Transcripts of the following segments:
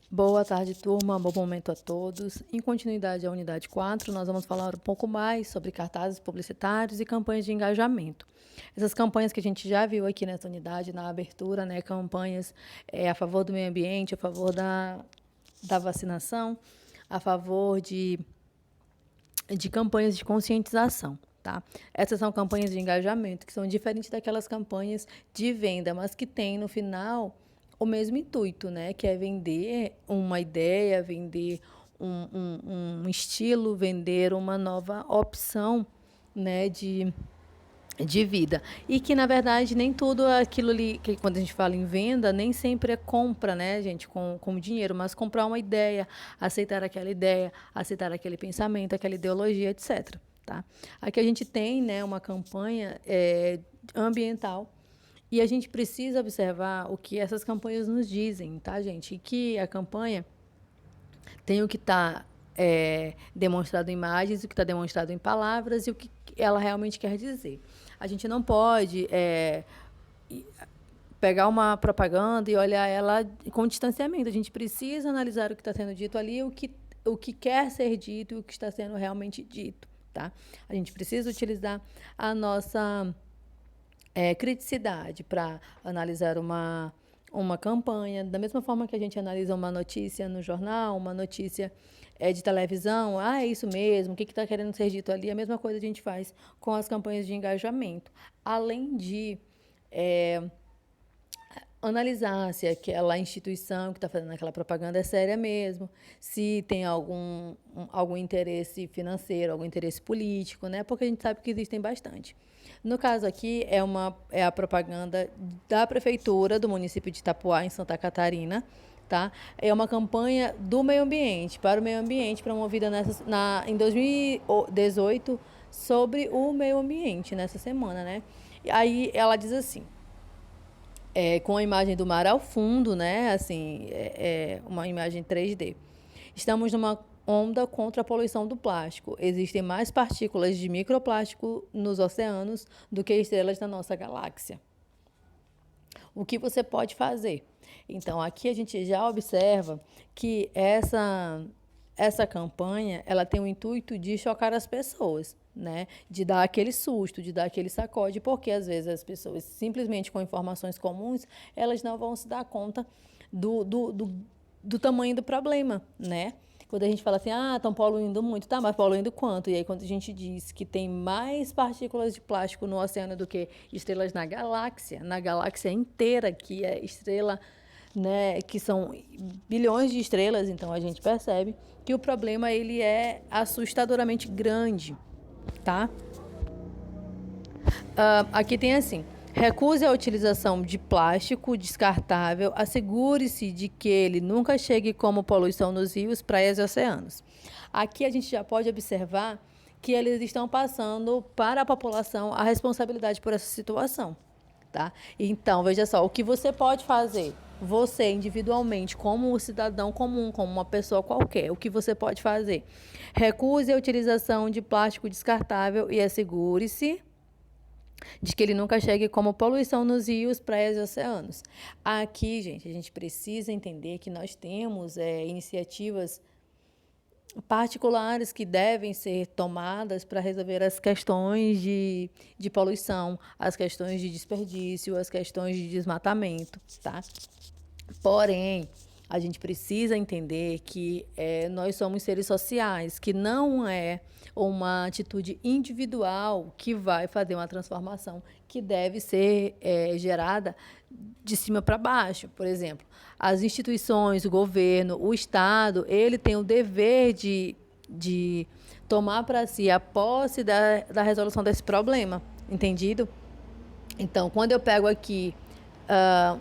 Boa tarde, turma. Bom momento a todos. Em continuidade à unidade 4, nós vamos falar um pouco mais sobre cartazes publicitários e campanhas de engajamento. Essas campanhas que a gente já viu aqui nessa unidade, na abertura, né, campanhas a favor do meio ambiente, a favor da vacinação, a favor de campanhas de conscientização. Tá? Essas são campanhas de engajamento que são diferentes daquelas campanhas de venda, mas que têm no final o mesmo intuito, né? Que é vender uma ideia, vender um estilo, vender uma nova opção, né? De vida. E que, na verdade, nem tudo aquilo ali, que quando a gente fala em venda, nem sempre é compra, né, gente, com dinheiro, mas comprar uma ideia, aceitar aquele pensamento, aquela ideologia, etc. Tá? Aqui a gente tem, né, uma campanha ambiental e a gente precisa observar o que essas campanhas nos dizem, tá, gente? E que a campanha tem o que está demonstrado em imagens, o que está demonstrado em palavras e o que ela realmente quer dizer. A gente não pode pegar uma propaganda e olhar ela com distanciamento. A gente precisa analisar o que está sendo dito ali, o que quer ser dito e o que está sendo realmente dito. Tá? A gente precisa utilizar a nossa criticidade para analisar uma campanha, da mesma forma que a gente analisa uma notícia no jornal, uma notícia de televisão, é isso mesmo, o que está querendo ser dito ali, a mesma coisa a gente faz com as campanhas de engajamento. Além de analisar se aquela instituição que está fazendo aquela propaganda é séria mesmo, se tem algum interesse financeiro, algum interesse político, né? Porque a gente sabe que existem bastante. No caso aqui, é a propaganda da Prefeitura do município de Itapoá, em Santa Catarina, tá? É uma campanha do meio ambiente, para o meio ambiente, promovida em 2018, sobre o meio ambiente, nessa semana, né? E aí ela diz assim, com a imagem do mar ao fundo, né? Assim, uma imagem 3D. Estamos numa onda contra a poluição do plástico. Existem mais partículas de microplástico nos oceanos do que estrelas da nossa galáxia. O que você pode fazer? Então, aqui a gente já observa que essa campanha ela tem o intuito de chocar as pessoas, né? De dar aquele susto, de dar aquele sacode, porque às vezes as pessoas, simplesmente com informações comuns, elas não vão se dar conta do tamanho do problema, né? Quando a gente fala assim, estão poluindo muito, tá, mas poluindo quanto? E aí, quando a gente diz que tem mais partículas de plástico no oceano do que estrelas na galáxia inteira, que é estrela, né, que são bilhões de estrelas, então a gente percebe que o problema ele é assustadoramente grande, tá? Aqui tem assim: recuse a utilização de plástico descartável, assegure-se de que ele nunca chegue como poluição nos rios, praias e oceanos. Aqui a gente já pode observar que eles estão passando para a população a responsabilidade por essa situação. Tá? Então, veja só, o que você pode fazer, você individualmente, como um cidadão comum, como uma pessoa qualquer, o que você pode fazer? Recuse a utilização de plástico descartável e assegure-se de que ele nunca chegue como poluição nos rios, praias e oceanos. Aqui, gente, a gente precisa entender que nós temos iniciativas particulares que devem ser tomadas para resolver as questões de poluição, as questões de desperdício, as questões de desmatamento, tá? Porém, a gente precisa entender que nós somos seres sociais, que não é uma atitude individual que vai fazer uma transformação que deve ser gerada de cima para baixo. Por exemplo, as instituições, o governo, o Estado, ele tem o dever de tomar para si a posse da resolução desse problema, entendido? Então, quando eu pego aqui uh,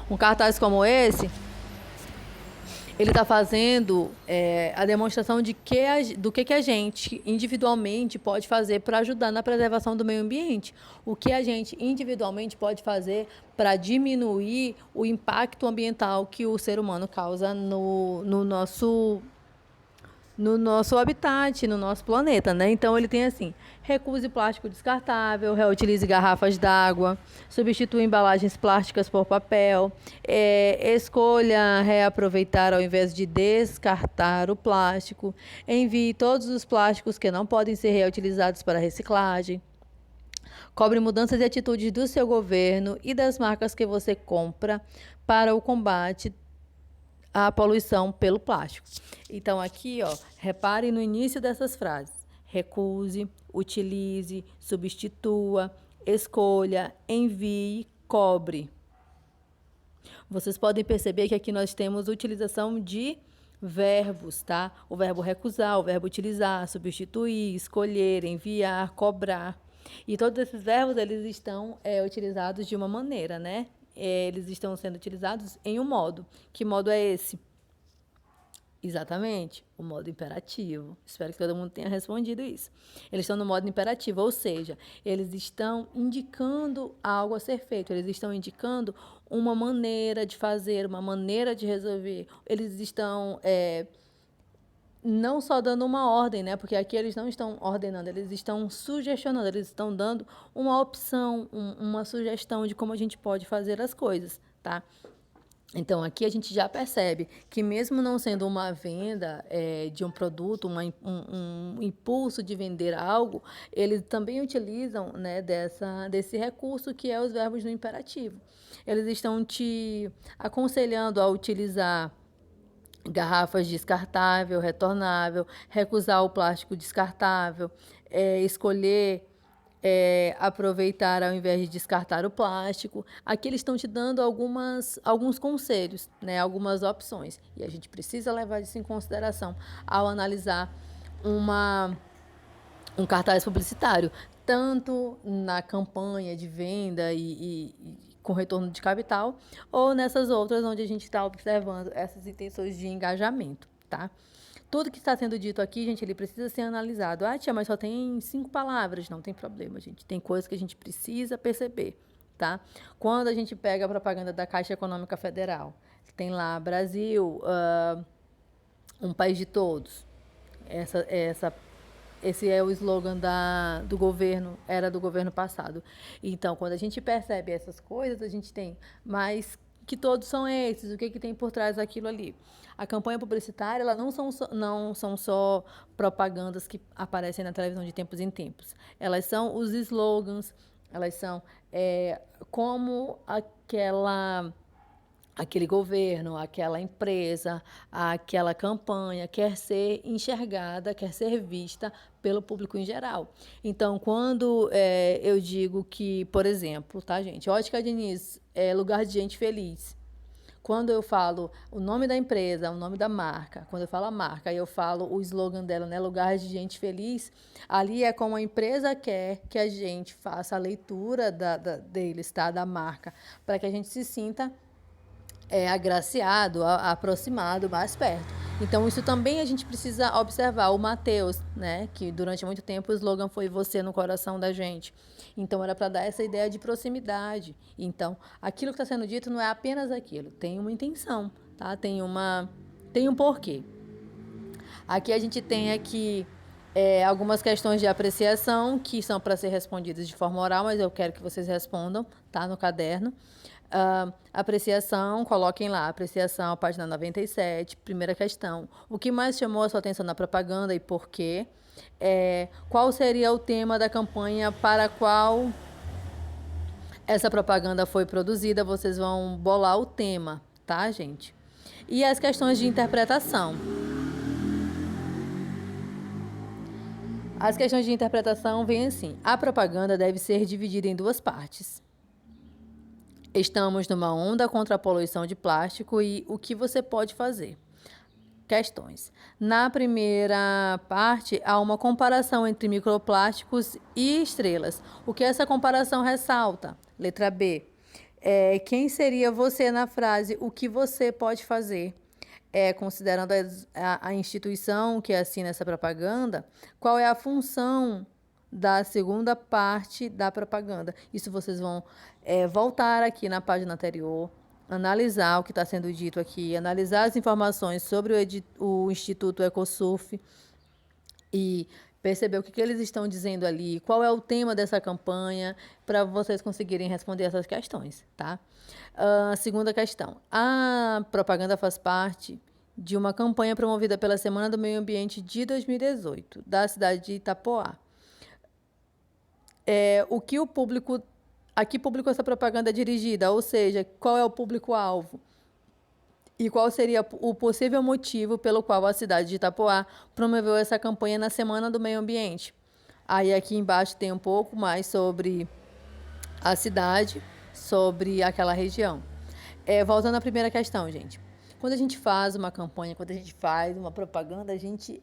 um cartaz como esse, ele está fazendo a demonstração do que a gente individualmente pode fazer para ajudar na preservação do meio ambiente. O que a gente individualmente pode fazer para diminuir o impacto ambiental que o ser humano causa no nosso no nosso habitat, no nosso planeta, né? Então ele tem assim: recuse plástico descartável, reutilize garrafas d'água, substitua embalagens plásticas por papel, escolha reaproveitar ao invés de descartar o plástico, envie todos os plásticos que não podem ser reutilizados para reciclagem. Cobre mudanças de atitudes do seu governo e das marcas que você compra para o combate à poluição pelo plástico. Então, aqui, ó, repare no início dessas frases: recuse, utilize, substitua, escolha, envie, cobre. Vocês podem perceber que aqui nós temos utilização de verbos, tá? O verbo recusar, o verbo utilizar, substituir, escolher, enviar, cobrar. E todos esses verbos, eles estão utilizados de uma maneira, né? Eles estão sendo utilizados em um modo. Que modo é esse? Exatamente, o modo imperativo. Espero que todo mundo tenha respondido isso. Eles estão no modo imperativo, ou seja, eles estão indicando algo a ser feito, eles estão indicando uma maneira de fazer, uma maneira de resolver. Eles estão não só dando uma ordem, né? Porque aqui eles não estão ordenando, eles estão sugestionando, eles estão dando uma opção, uma sugestão de como a gente pode fazer as coisas, tá? Então, aqui a gente já percebe que mesmo não sendo uma venda de um produto, um impulso de vender algo, eles também utilizam, né, desse recurso que é os verbos no imperativo. Eles estão te aconselhando a utilizar garrafas descartável, retornável, recusar o plástico descartável, escolher aproveitar ao invés de descartar o plástico. Aqui eles estão te dando alguns conselhos, né, algumas opções. E a gente precisa levar isso em consideração ao analisar um cartaz publicitário, tanto na campanha de venda e com retorno de capital, ou nessas outras onde a gente está observando essas intenções de engajamento, tá? Tudo que está sendo dito aqui, gente, ele precisa ser analisado. Ah, tia, mas só tem 5 palavras. Não tem problema, gente. Tem coisas que a gente precisa perceber, tá? Quando a gente pega a propaganda da Caixa Econômica Federal, tem lá Brasil, um país de todos. Esse é o slogan do governo, era do governo passado. Então, quando a gente percebe essas coisas, a gente tem mais que todos são esses, o que tem por trás daquilo ali. A campanha publicitária, ela não são só propagandas que aparecem na televisão de tempos em tempos. Elas são os slogans, elas são como aquele governo, aquela empresa, aquela campanha quer ser enxergada, quer ser vista pelo público em geral. Então, quando eu digo que, por exemplo, tá, gente, Ótica Diniz é lugar de gente feliz. Quando eu falo o nome da empresa, o nome da marca, quando eu falo a marca e eu falo o slogan dela, né, lugar de gente feliz, ali é como a empresa quer que a gente faça a leitura deles, tá, da marca, para que a gente se sinta agraciado, aproximado, mais perto. Então, isso também a gente precisa observar. O Mateus, né, que durante muito tempo o slogan foi "Você no coração da gente". Então, era para dar essa ideia de proximidade. Então, aquilo que está sendo dito não é apenas aquilo, tem uma intenção, tá? Tem um porquê. Aqui a gente tem algumas questões de apreciação que são para ser respondidas de forma oral, mas eu quero que vocês respondam, tá, no caderno. Apreciação, coloquem lá, apreciação, página 97, primeira questão. O que mais chamou a sua atenção na propaganda e por quê? Qual seria o tema da campanha para a qual essa propaganda foi produzida? Vocês vão bolar o tema, tá, gente? E as questões de interpretação. As questões de interpretação vêm assim: a propaganda deve ser dividida em 2 partes. Estamos numa onda contra a poluição de plástico e o que você pode fazer? Questões. Na primeira parte, há uma comparação entre microplásticos e estrelas. O que essa comparação ressalta? Letra B. Quem seria você na frase "o que você pode fazer"? Considerando a instituição que assina essa propaganda, qual é a função da segunda parte da propaganda? Isso vocês vão voltar aqui na página anterior, analisar o que está sendo dito aqui, analisar as informações sobre o Instituto Ecosurf e perceber o que eles estão dizendo ali, qual é o tema dessa campanha, para vocês conseguirem responder essas questões, tá? Segunda questão. A propaganda faz parte de uma campanha promovida pela Semana do Meio Ambiente de 2018, da cidade de Itapoá. O que o público... A que público essa propaganda é dirigida? Ou seja, qual é o público-alvo? E qual seria o possível motivo pelo qual a cidade de Itapoá promoveu essa campanha na Semana do Meio Ambiente? Aí aqui embaixo tem um pouco mais sobre a cidade, sobre aquela região. Voltando à primeira questão, gente. Quando a gente faz uma campanha, quando a gente faz uma propaganda, a gente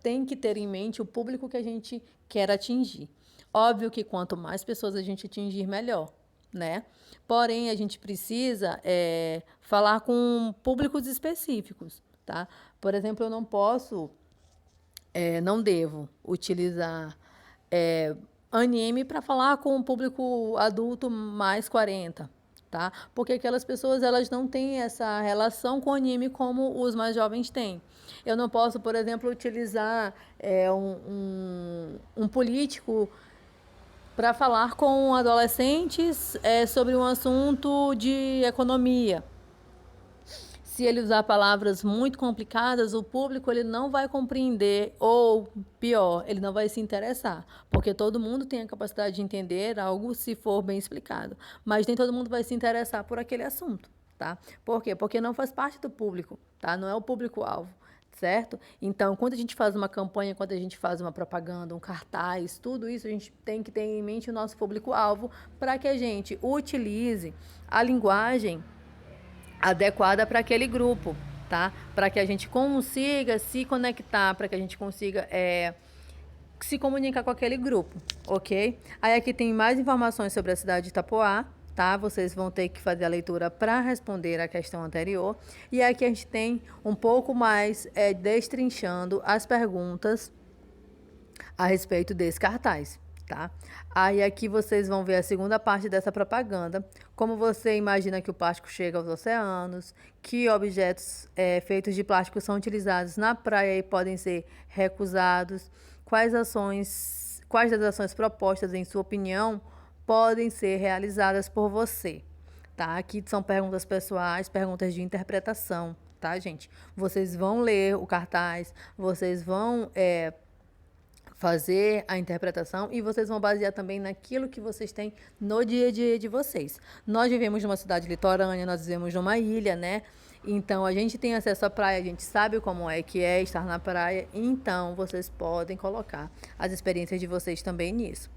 tem que ter em mente o público que a gente quer atingir. Óbvio que quanto mais pessoas a gente atingir, melhor, né? Porém, a gente precisa falar com públicos específicos, tá? Por exemplo, eu não posso, não devo utilizar anime para falar com o público adulto mais 40, tá? Porque aquelas pessoas, elas não têm essa relação com o anime como os mais jovens têm. Eu não posso, por exemplo, utilizar um político para falar com adolescentes sobre um assunto de economia. Se ele usar palavras muito complicadas, o público ele não vai compreender, ou pior, ele não vai se interessar, porque todo mundo tem a capacidade de entender algo se for bem explicado, mas nem todo mundo vai se interessar por aquele assunto, tá? Por quê? Porque não faz parte do público, tá? Não é o público-alvo. Certo? Então, quando a gente faz uma campanha, quando a gente faz uma propaganda, um cartaz, tudo isso a gente tem que ter em mente o nosso público-alvo para que a gente utilize a linguagem adequada para aquele grupo, tá? Para que a gente consiga se conectar, para que a gente consiga se comunicar com aquele grupo, ok? Aí aqui tem mais informações sobre a cidade de Itapoá, tá? Vocês vão ter que fazer a leitura para responder a questão anterior. E aqui a gente tem um pouco mais destrinchando as perguntas a respeito desse cartaz, tá? Aí aqui vocês vão ver a segunda parte dessa propaganda, como você imagina que o plástico chega aos oceanos, que objetos feitos de plástico são utilizados na praia e podem ser recusados, quais das ações propostas, em sua opinião, podem ser realizadas por você, tá? Aqui são perguntas pessoais, perguntas de interpretação, tá, gente? Vocês vão ler o cartaz, vocês vão fazer a interpretação e vocês vão basear também naquilo que vocês têm no dia a dia de vocês. Nós vivemos numa cidade litorânea, nós vivemos numa ilha, né? Então, a gente tem acesso à praia, a gente sabe como é que é estar na praia, então vocês podem colocar as experiências de vocês também nisso.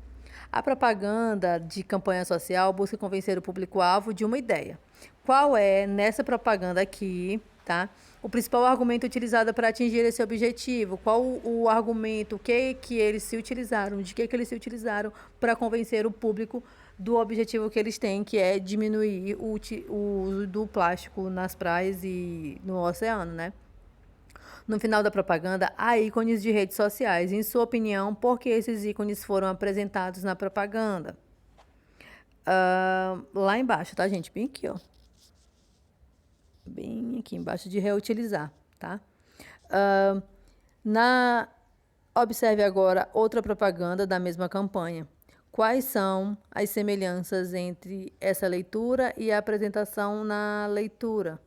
A propaganda de campanha social busca convencer o público-alvo de uma ideia. Qual é, nessa propaganda aqui, tá? O principal argumento utilizado para atingir esse objetivo? Qual o argumento, o que eles se utilizaram, de que eles se utilizaram para convencer o público do objetivo que eles têm, que é diminuir o uso do plástico nas praias e no oceano, né? No final da propaganda, há ícones de redes sociais. Em sua opinião, por que esses ícones foram apresentados na propaganda? Lá embaixo, tá, gente? Bem aqui, ó. Bem aqui embaixo de reutilizar, tá? Observe agora outra propaganda da mesma campanha. Quais são as semelhanças entre essa leitura e a apresentação na leitura?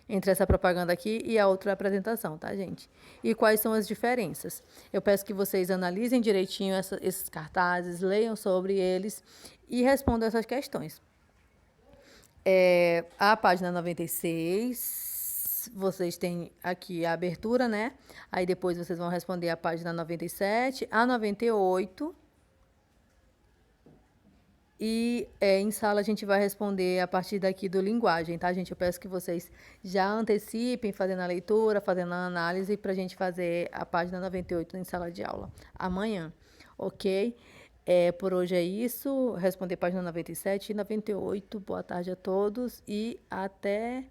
Entre essa propaganda aqui e a outra apresentação, tá, gente? E quais são as diferenças? Eu peço que vocês analisem direitinho esses cartazes, leiam sobre eles e respondam essas questões. A página 96, vocês têm aqui a abertura, né? Aí depois vocês vão responder a página 97, a 98. E em sala a gente vai responder a partir daqui do linguagem, tá, gente? Eu peço que vocês já antecipem fazendo a leitura, fazendo a análise, para a gente fazer a página 98 em sala de aula amanhã, ok? Por hoje é isso. Responder página 97 e 98. Boa tarde a todos e até